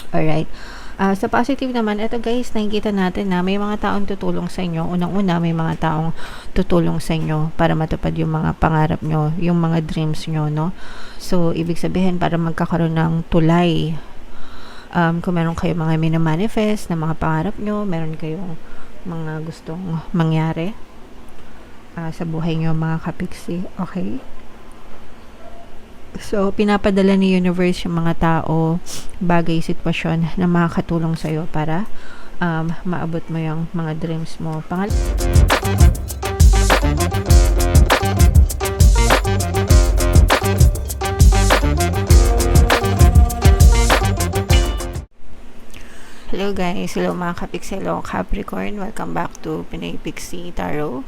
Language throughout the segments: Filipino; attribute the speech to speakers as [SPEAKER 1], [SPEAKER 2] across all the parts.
[SPEAKER 1] Alright. Sa positive naman, eto guys, nakikita natin na may mga taong tutulong sa inyo. Unang-una, may mga taong tutulong sa inyo para matupad yung mga pangarap nyo, yung mga dreams nyo, no? So, ibig sabihin, para magkakaroon ng tulay, kung meron kayong mga minamanifest na mga pangarap nyo, meron kayong mga gustong mangyari sa buhay nyo, mga kapiksi, okay? So, pinapadala ni universe yung mga tao, bagay, sitwasyon na makakatulong sa'yo para maabot mo yung mga dreams mo. Hello guys, hello mga kapiksi, hello Capricorn, welcome back to Pinay Pixie Tarot.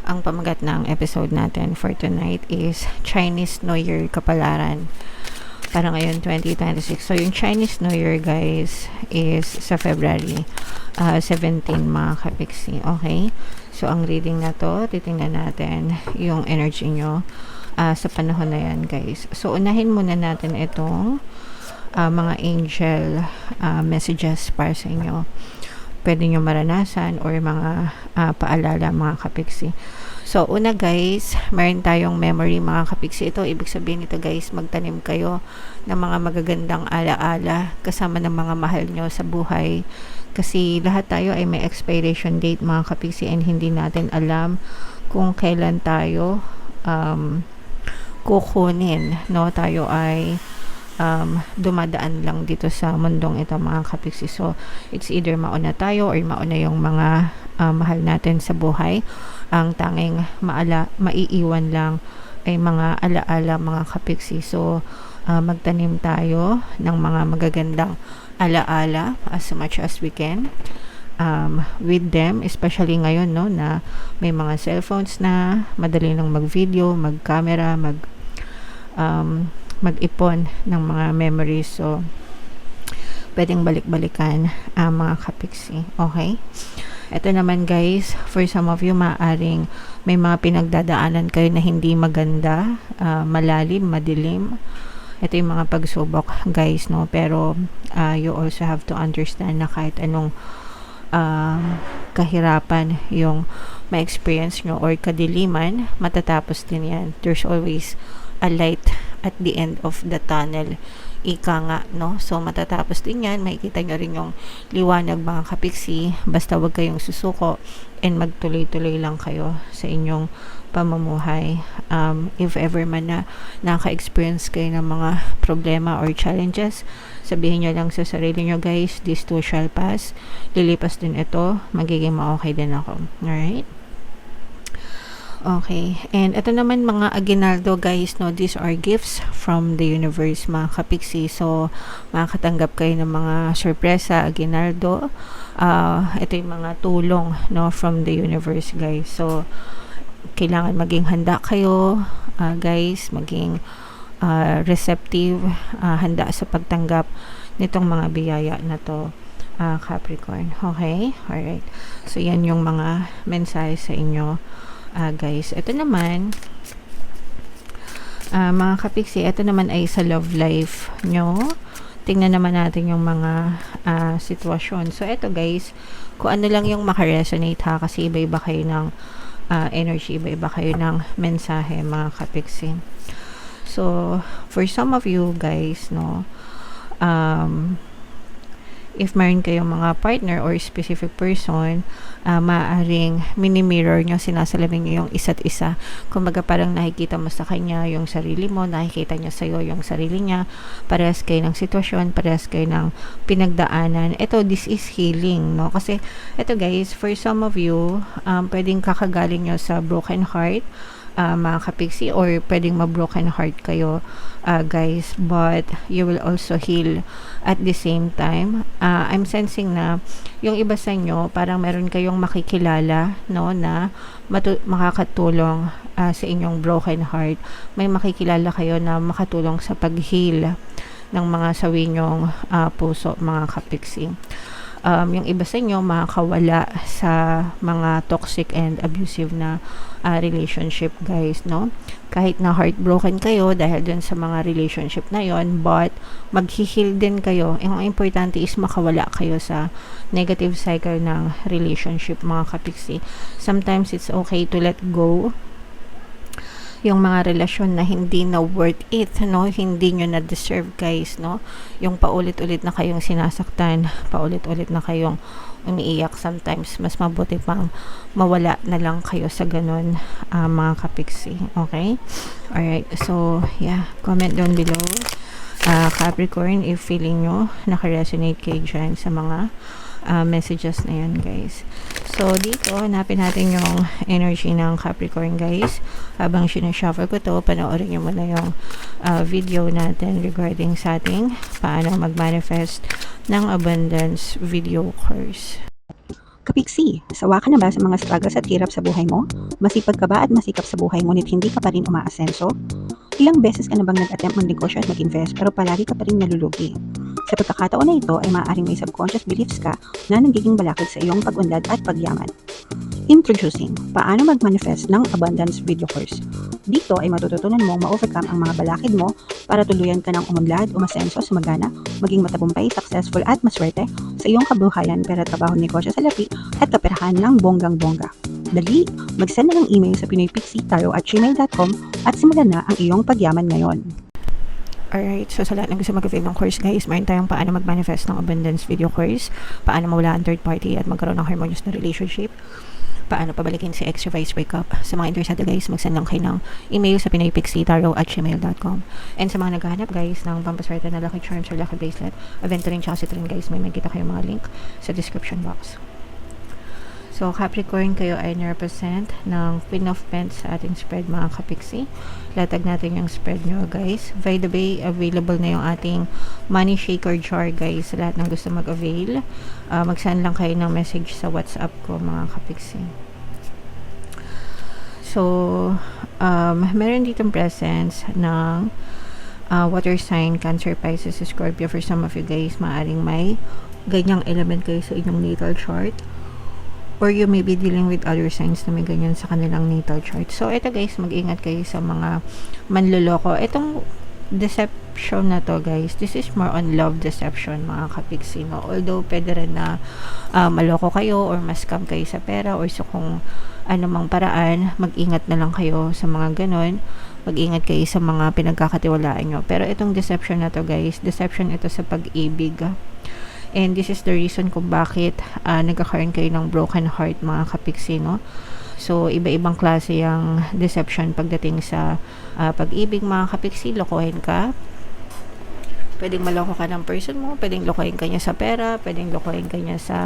[SPEAKER 1] Ang pamagat ng episode natin for tonight is Chinese New Year Kapalaran para ngayon 2026. So yung Chinese New Year guys is sa February 17 mga kapiksi, okay? So ang reading na to, titingnan natin yung energy nyo sa panahon na yan guys. So unahin muna natin itong mga angel messages para sa inyo. Pwede nyo maranasan or mga paalala mga kapiksi. So, una guys, meron tayong memory mga kapiksi. Ito, ibig sabihin nito guys, magtanim kayo ng mga magagandang alaala kasama ng mga mahal nyo sa buhay. Kasi lahat tayo ay may expiration date mga kapiksi and hindi natin alam kung kailan tayo kukunin. No? Tayo ay dumadaan lang dito sa mundong ito mga kapiksi. So, it's either mauna tayo or mauna yung mga mahal natin sa buhay. Ang tanging maiiwan lang ay mga alaala mga kapiksi. So, magtanim tayo ng mga magagandang alaala as much as we can with them, especially ngayon no, na may mga cellphones na madali lang mag-video, mag-camera, mag-ipon ng mga memories. So, pwedeng balik-balikan mga kapiksi. Okay? Ito naman guys, for some of you, maaring may mga pinagdadaanan kayo na hindi maganda, malalim, madilim. Ito yung mga pagsubok guys, no? Pero, you also have to understand na kahit anong kahirapan yung ma-experience nyo or kadiliman, matatapos din yan. There's always a light at the end of the tunnel, ika nga, no? So matatapos din yan, makikita nyo rin yung liwanag mga kapiksi, basta wag kayong susuko and magtuloy-tuloy lang kayo sa inyong pamumuhay. If ever man na naka-experience kayo ng mga problema or challenges, sabihin nyo lang sa sarili nyo guys, this too shall pass, lilipas din ito, magiging ma-okay din ako. Alright? Okay, and ito naman mga aguinaldo guys, no, these are gifts from the universe mga kapiksi. So, makakatanggap kayo ng mga sorpresa, aguinaldo. Ito yung mga tulong, no, from the universe guys. So, kailangan maging handa kayo guys, maging receptive, handa sa pagtanggap nitong mga biyaya na to. Capricorn, okay? Alright, so yan yung mga mensahe sa inyo guys. Ito naman mga kapiksi, ito naman ay sa love life nyo. Tingnan naman natin yung mga sitwasyon. So ito guys, kung ano lang yung makaresonate ha, kasi iba-iba kayo ng energy, iba-iba kayo ng mensahe mga kapiksi. So for some of you guys, no, if meron kayong mga partner or specific person, maaaring mini-mirror nyo, sinasalamin nyo yung isa't isa. Kumbaga parang nakikita mo sa kanya yung sarili mo, nakikita niya sa'yo yung sarili niya, parehas kayo ng sitwasyon, parehas kayo ng pinagdaanan. Ito, this is healing, no? Kasi, ito guys, for some of you, pwedeng kakagaling nyo sa broken heart, mga kapiksi, or pwedeng ma-broken heart kayo guys, but you will also heal at the same time. I'm sensing na yung iba sa inyo, parang meron kayong makikilala, no, na makakatulong sa inyong broken heart. May makikilala kayo na makatulong sa pag-heal ng mga sawi nyong puso mga kapiksi. yung iba sa inyo makakawala sa mga toxic and abusive na relationship, guys, no? Kahit na heartbroken kayo dahil dun sa mga relationship na yon, but mag-heal din kayo. Ang importante is makawala kayo sa negative cycle ng relationship, mga kapiksi. Sometimes it's okay to let go yung mga relasyon na hindi na worth it, no? Hindi nyo na deserve, guys, no? Yung paulit-ulit na kayong sinasaktan, paulit-ulit na kayong umiiyak, sometimes mas mabuti pang mawala na lang kayo sa ganun, mga kapiksi. Okay? Alright, so yeah, comment down below, Capricorn, if feeling nyo naka-resonate kayo dyan sa mga messages na yan, guys. So dito hanapin natin yung energy ng Capricorn, guys. Habang sinashuffle ko to, panoorin nyo muna yung video natin regarding sa ating paano mag-manifest ng abundance video course.
[SPEAKER 2] Kapiksi, sawa ka na ba sa mga struggles at hirap sa buhay mo? Masipag ka ba at masikap sa buhay ngunit hindi ka pa rin umaasenso? Ilang beses ka na bang nag-attempt mag-negosyo at mag-invest pero palagi ka pa rin nalulugi? Sa pagkakataon na ito ay maaaring may subconscious beliefs ka na nagiging balakid sa iyong pag-unlad at pagyaman. Introducing, paano mag-manifest ng abundance video course. Dito ay matututunan mong ma-overcome ang mga balakid mo para tuluyan ka ng umunlad, umasenso, sumagana, maging matagumpay, successful at maswerte sa iyong kabuhayan, pera, trabaho, negosyo sa lapi at kaperahan ng bonggang-bongga. Dali, mag-send na ng email sa pinoypixie@gmail.com at simulan na ang iyong pagyaman ngayon.
[SPEAKER 1] Alright, so sa lahat ng gusto mag-avail ng course, guys, mayroon tayong paano mag-manifest ng abundance video course, paano mawala ang third party at magkaroon ng harmonious na relationship, paano pabalikin si ex vice breakup. Sa mga interesado, guys, mag-send lang kayo ng email sa pinoypixie@gmail.com. And sa mga naghahanap, guys, ng pampaswerte na lucky charms or lucky bracelet, Aventurine tsaka Citrine, guys, may makita kayong mga link sa description box. So, Capricorn, kayo ay na-represent ng Queen of Pentacles sa ating spread, mga kapiksi. Latag natin yung spread nyo, guys. By the way, available na yung ating money shaker jar, guys. Sa lahat ng gusto mag-avail, mag-send lang kayo ng message sa WhatsApp ko, mga kapiksi. So, meron ditong presence ng water sign, Cancer, Pisces, Scorpio. For some of you, guys, maaaring may ganyang element kayo sa inyong natal chart. Or you may be dealing with other signs na may ganyan sa kanilang natal chart. So, ito, guys, mag-ingat kayo sa mga manloloko. Itong deception na to, guys, this is more on love deception, mga kapiksi, no? Although, pwede rin na maloko kayo or ma-scam kayo sa pera or sa kung anumang paraan, mag-ingat na lang kayo sa mga ganon. Mag-ingat kayo sa mga pinagkakatiwalaan nyo. Pero itong deception na to, guys, deception ito sa pag-ibig. And this is the reason kung bakit nagkakaroon kayo ng broken heart, mga kapiksi, no? So, iba-ibang klase yung deception pagdating sa pag-ibig, mga kapiksi. Lokohin ka. Pwedeng maloko ka ng person mo. Pwedeng lokohin ka niya sa pera. Pwedeng lokohin ka niya sa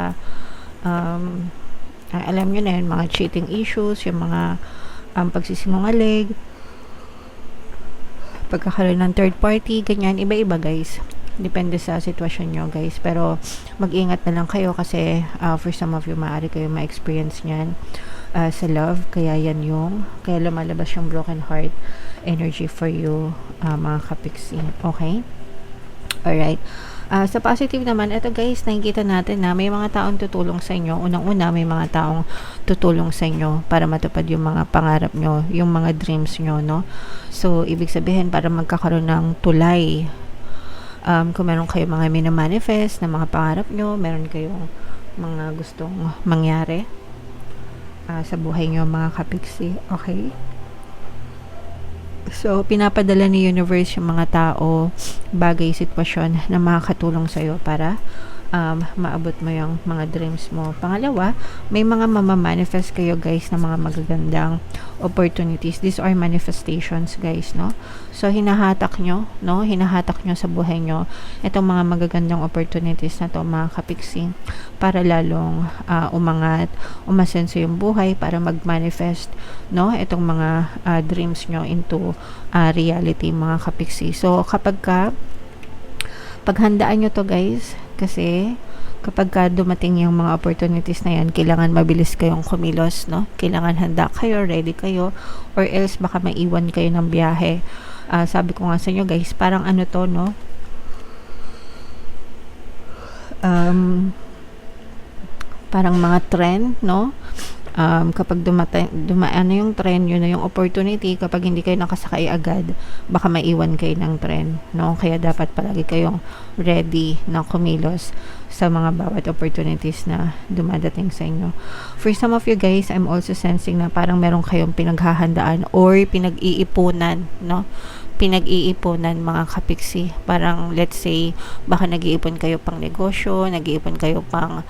[SPEAKER 1] alam nyo na yun, mga cheating issues, yung mga pagsisinungaling, pagkakaroon ng third party, ganyan. Iba-iba, guys. Depende sa sitwasyon nyo, guys. Pero mag-ingat na lang kayo kasi for some of you, maaari kayo ma-experience nyan sa love. Kaya lumalabas yung broken heart energy for you, mga kapiksi. Okay? Alright. Sa positive naman, ito, guys, nakikita natin na may mga taong tutulong sa inyo. Unang-una, may mga taong tutulong sa inyo para matupad yung mga pangarap nyo, yung mga dreams nyo, no? So, ibig sabihin, para magkakaroon ng tulay, kung meron kayo mga minamanifest na mga pangarap nyo, meron kayong mga gustong mangyari sa buhay nyo, mga kapiksi. Okay? So, pinapadala ni universe yung mga tao, bagay, sitwasyon na makakatulong sa'yo para maabot mo yung mga dreams mo. Pangalawa, may mga mamamanifest kayo, guys, na mga magagandang opportunities. These are manifestations, guys, no? So, hinahatak nyo sa buhay nyo itong mga magagandang opportunities na to, mga kapiksi, para lalong umangat, umasenso yung buhay, para mag-manifest, no? Itong mga dreams nyo into reality, mga kapiksi. So, paghandaan nyo to, guys, kasi kapag dumating yung mga opportunities na yan, kailangan mabilis kayong kumilos, no? Kailangan handa kayo, ready kayo, or else baka maiwan kayo ng biyahe. Sabi ko nga sa inyo, guys, parang ano to, no? parang mga trend, no? Kapag dumaan na yung trend, yun na yung opportunity. Kapag hindi kayo nakasakay agad, baka maiwan kayo ng trend, no? Kaya dapat palagi kayong ready na kumilos sa mga bawat opportunities na dumadating sa inyo. For some of you guys, I'm also sensing na parang meron kayong pinaghahandaan or pinag-iipunan, no? Pinag-iipunan, mga kapiksi. Parang let's say, baka nag-iipon kayo pang negosyo, nag-iipon kayo pang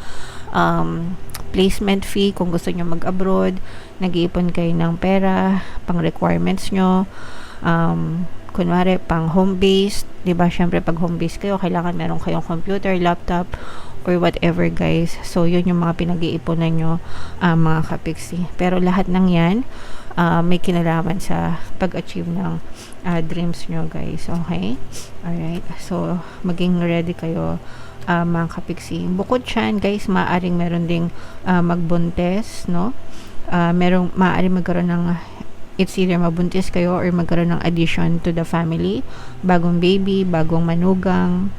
[SPEAKER 1] placement fee kung gusto nyo mag-abroad, nag-iipon kayo ng pera pang requirements nyo, kunwari pang home base, 'di ba? Syempre pag home base kayo, kailangan meron kayong computer, laptop, or whatever, guys. So yun yung mga pinag-iipunan nyo, mga kapiksi. Pero lahat ng yan may kinalaman sa pag-achieve ng dreams nyo, guys. Okay? Alright. So maging ready kayo, mga kapiksi. Bukod dyan, guys, maaaring meron ding magbuntes, no? Maaaring magkaroon ng it's either mabuntis kayo or magkaroon ng addition to the family, bagong baby, bagong manugang,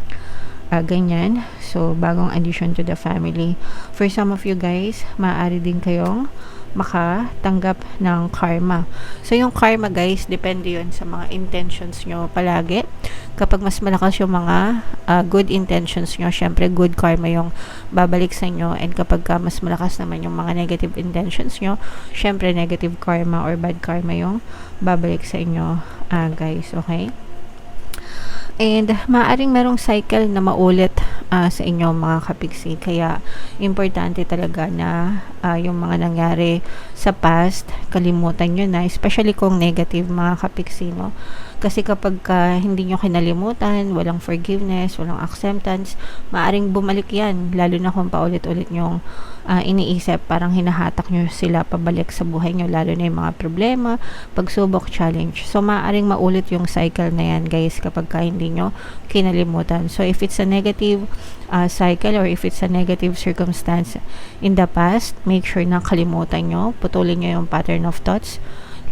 [SPEAKER 1] ganyan. So bagong addition to the family. For some of you guys, maaari din kayong makatanggap ng karma. So yung karma, guys, depende yun sa mga intentions nyo palagi. Kapag mas malakas yung mga good intentions nyo, syempre good karma yung babalik sa inyo. And kapag mas malakas naman yung mga negative intentions nyo, syempre negative karma or bad karma yung babalik sa inyo, guys. Okay? And maaaring merong cycle na maulit sa inyo, mga kapiksi. Kaya importante talaga na yung mga nangyari sa past, kalimutan nyo na, especially kung negative, mga kapiksi, no? Kasi kapag hindi nyo kinalimutan, walang forgiveness, walang acceptance, maaring bumalik yan, lalo na kung paulit-ulit nyong iniisip, parang hinahatak nyo sila pabalik sa buhay nyo, lalo na yung mga problema, pagsubok, challenge. So maaring maulit yung cycle na yan, guys, kapag hindi nyo kinalimutan. So if it's a negative cycle or if it's a negative circumstance in the past, make sure na kalimutan nyo, putulin nyo yung pattern of thoughts,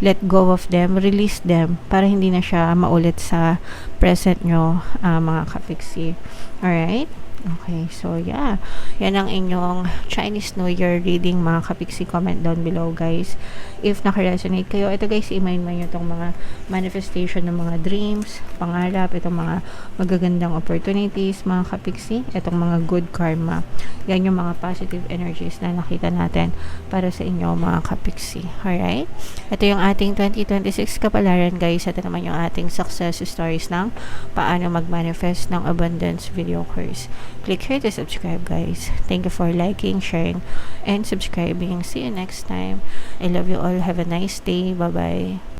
[SPEAKER 1] let go of them, release them, para hindi na siya maulit sa present nyo, mga kapiksi. Alright? Okay, so yeah. Yan ang inyong Chinese New Year reading, mga kapiksi. Comment down below, guys. If naka-resonate kayo, ito guys, i-mind mo nyo itong mga manifestation ng mga dreams, pangarap, itong mga magagandang opportunities, mga kapiksi, itong mga good karma. Yan yung mga positive energies na nakita natin para sa inyo, mga kapiksi. Alright? Ito yung ating 2026 kapalaran, guys. Ito naman yung ating success stories ng paano mag-manifest ng abundance video course. Click here to subscribe, guys. Thank you for liking, sharing, and subscribing. See you next time. I love you all. Have a nice day. Bye-bye.